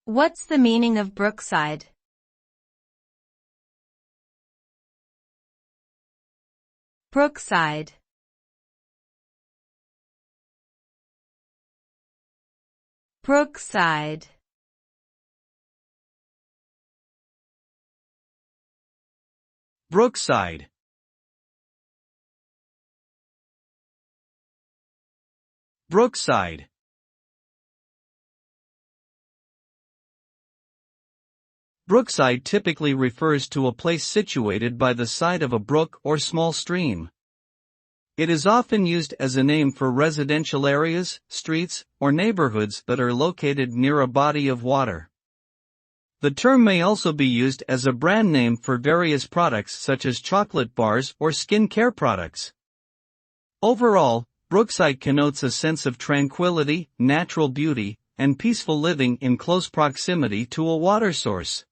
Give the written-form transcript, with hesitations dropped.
What's the meaning of Brookside? Brookside. Brookside. Brookside. Brookside. Brookside typically refers to a place situated by the side of a brook or small stream. It is often used as a name for residential areas, streets, or neighborhoods that are located near a body of water. The term may also be used as a brand name for various products such as chocolate bars or skin care products. Overall, Brookside connotes a sense of tranquility, natural beauty, and peaceful living in close proximity to a water source.